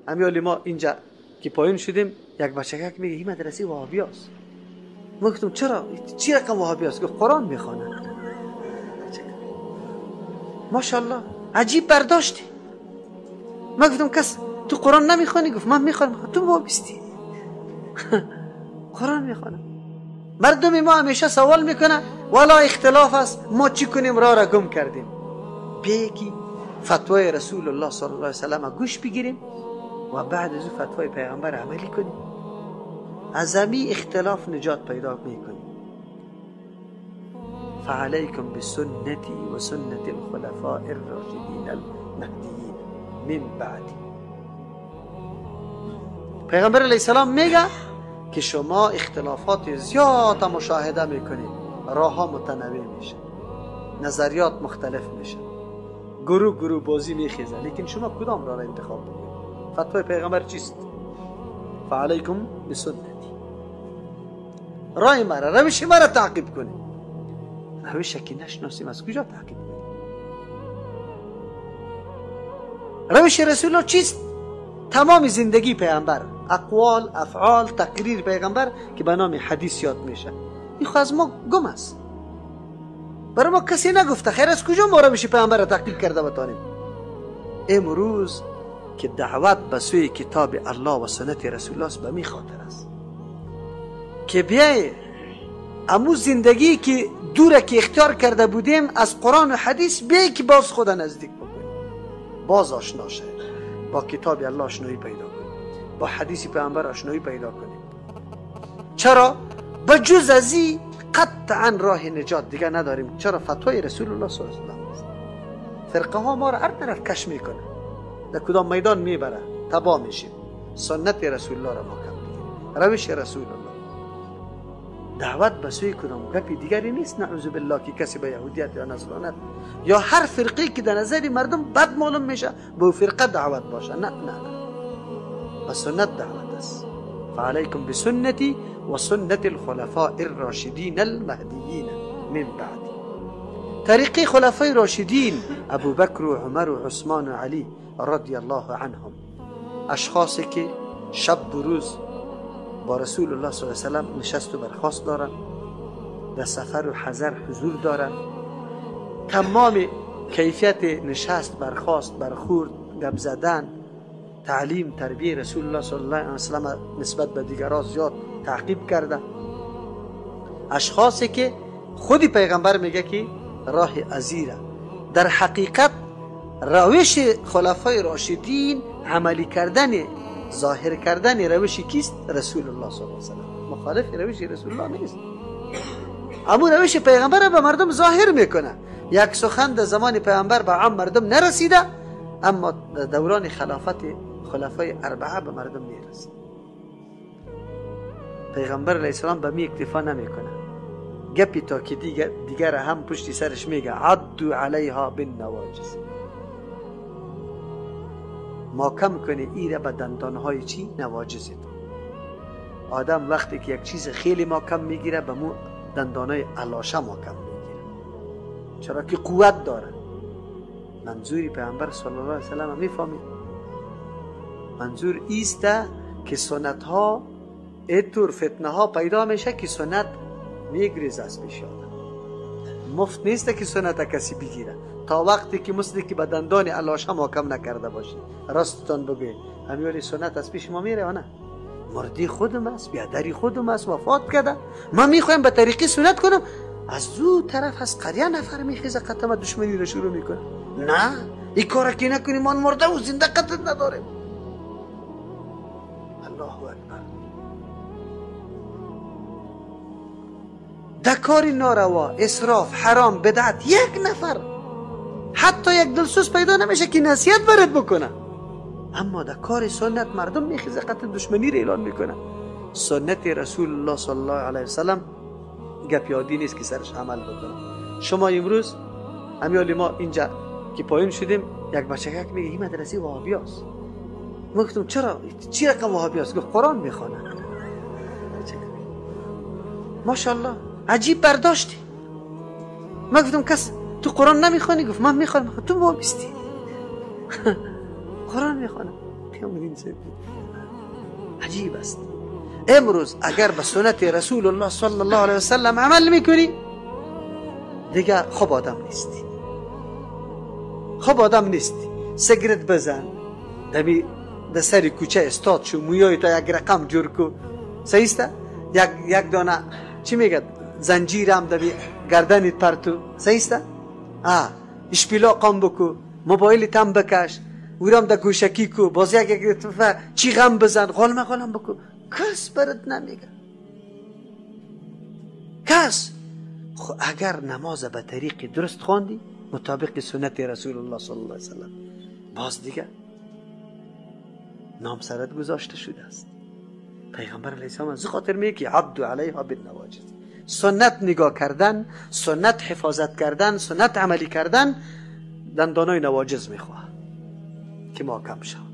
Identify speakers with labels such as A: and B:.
A: امیالی ما اینجا که پایین شدیم یک بچه‌ک میگه این مدرسه وهابی است. ما گفتم چرا؟ چی رقم وهابی است؟ گفت قرآن میخونه. ماشاءالله عجیب برداشتی. ما گفتم کس تو قرآن نمیخونی؟ گفت من میخونم. تو وابستی. قرآن میخونم. مردم ما همیشه سوال میکنه والا اختلاف است ما چی کنیم راه را گم کردیم. بیکی فتوای رسول الله صلی الله علیه و سلم گوش بگیریم و بعد از فتوای پیغمبر عملی کنیم. از همین اختلاف نجات پیدا میکنیم. فعليكم بسنتي وسنة الخلفاء الراشدين المهديين من بعدي. پیغمبر علیه السلام میگه که شما اختلافات زیاد مشاهده میکنید، راه ها متنوع میشه، نظریات مختلف میشه، گروه بازی میخیزه، لیکن شما کدام راه را انتخاب بکنید؟ فتوای پیغمبر چیست؟ فعليكم بسنتي، راه مرا، روش مرا تعقیب کنید. روش که نشناسیم از کجا تعقیب کنیم؟ روش رسول الله چیست؟ تمام زندگی پیغمبر، اقوال، افعال، تقریر پیغمبر که به نام حدیث یاد میشه. این خو از ما گم است. برای ما کسی نگفته. خیر از کجا ما روش پیغمبر را تعقیب کرده بتانیم؟ امروز که دعوت به سوی کتاب الله و سنت رسول الله است، به می خاطر است که بیای امو زندگی که دوره که اختیار کرده بودیم از قرآن و حدیث، بیای که باز خدا نزدیک بکنیم، باز آشنا شد، با کتاب الله آشنایی پیدا کنیم، با حدیث پیغمبر آشنایی پیدا کنیم. چرا؟ بجز از این قطعا راه نجات دیگه نداریم. چرا؟ فتوای رسول الله صلی الله علیه و سلم. فرقه ها ما را هر طرف کش میکنه، در کدام میدان میبره، تباه میشیم. سنت رسول الله را محکم بگیریم، روش رسول الله. دعوت به سوی کدام گپی دیگری نیست. نعوذ بالله که کسی به یهودیت یا نصرانیت یا هر فرقه که در نظر مردم بد معلوم میشه به فرقه دعوت باشه. نه به سنت دعوت است. فعليكم بسنتي وسنة الخلفاء الراشدين المهديين من بعد. طریقه خلفای راشدین ابو بکر و عمر و عثمان و علی رضی الله عنهم، اشخاصی که شب و روز با رسول الله صلی الله علیه و سلم نشست و برخاست دارن، در سفر و حضر حضور دارن، تمام کیفیت نشست، برخاست، برخورد، گپ زدن، تعلیم، تربیه رسول الله صلی الله علیه و سلم نسبت به دیگران زیاد تعقیب کرده. اشخاصی که خودی پیغمبر میگه که راه ازیره. در حقیقت روش خلفای راشدین عملی کردن، ظاهر کردن روش کیست؟ رسول الله صلی الله علیه و سلم. مخالف روش رسول الله نیست. اما روش پیغمبر به مردم ظاهر میکنه. یک سخن در زمان پیغمبر به عام مردم نرسیده، اما در دوران خلافت خلفای اربعه به مردم میرسه. پیغمبر علیه السلام به می اکتفا نمیکنه، گپی تا که دیگر هم پشت سرش میگه عدو علیها بالنواجذ، محکم کنه ایره به دندانهای چی؟ نواجذ. آدم وقتی که یک چیز خیلی محکم میگیره به مو دندانهای علاشه محکم میگیره، چرا که قوت داره. منظوری پیغمبر صلی الله علیه و سلم میفهمید. منظور ایسته که سنت ها اینطور فتنه ها پیدا میشه که سنت میگریز از پیش آدم. مفت نیسته که سنت کسی بگیره تا وقتی که مثل که به دندان علاشه محکم نکرده باشی. راستتان بگوی امیالی سنت از پیش ما میره یا نه؟ مردی خودم است، بیادری خودم است، وفات کرده، من میخوایم به طریقی سنت کنم، از دو طرف از قریه نفر میخیزه قطعا دشمنی رو شروع میکنه. نه این کار که نکنیم من مرده و زنده قطعت نداریم. الله اکبر. دکار ناروا، اسراف، حرام، بدعت یک نفر حتی یک دلسوز پیدا نمیشه که نصیحت برات بکنه، اما در کار سنت مردم میخیزه قطع دشمنی رو اعلان میکنه. سنت رسول الله صلی الله علیه وسلم گپ یادی نیست که سرش عمل بکنه. شما امروز امیالی ما اینجا که پایین شدیم یک بچه‌ک میگه این مدرسه وهابی است. ما گفتم چرا؟ چی رقم وهابی است؟ گفت قرآن میخونه. ماشاءالله عجیب برداشتی. ما گفتم کس تو قرآن نمیخونی؟ گفت من میخونم. تو وابستی. قرآن میخونم. عجیب است. امروز اگر به سنت رسول الله صلی الله علیه وسلم عمل میکنی دیگه خوب آدم نیستی، خوب آدم نیستی. سیگرت بزن، دمی در سر کوچه استاد شو، مویای تا یک رقم جور کو، صحیح است؟ یک دانه چی میگه زنجیرم دمی گردنت پرتو، صحیح است؟ اشپیلا قام بکو، موبایل تم بکش، ورام در گوشکی کو، باز یک چی غم بزن، غالم بکو. کس برات نمیگه، کس. اگر نماز به طریق درست خواندی مطابق سنت رسول الله صلی الله علیه وسلم، باز دیگه نام سرت گذاشته شده است. پیغمبر علیه السلام از خاطر میگه که عبدو علیها بالنواجذ، سنت نگاه کردن، سنت حفاظت کردن، سنت عملی کردن دندانای نواجذ میخواه که ما کم شود.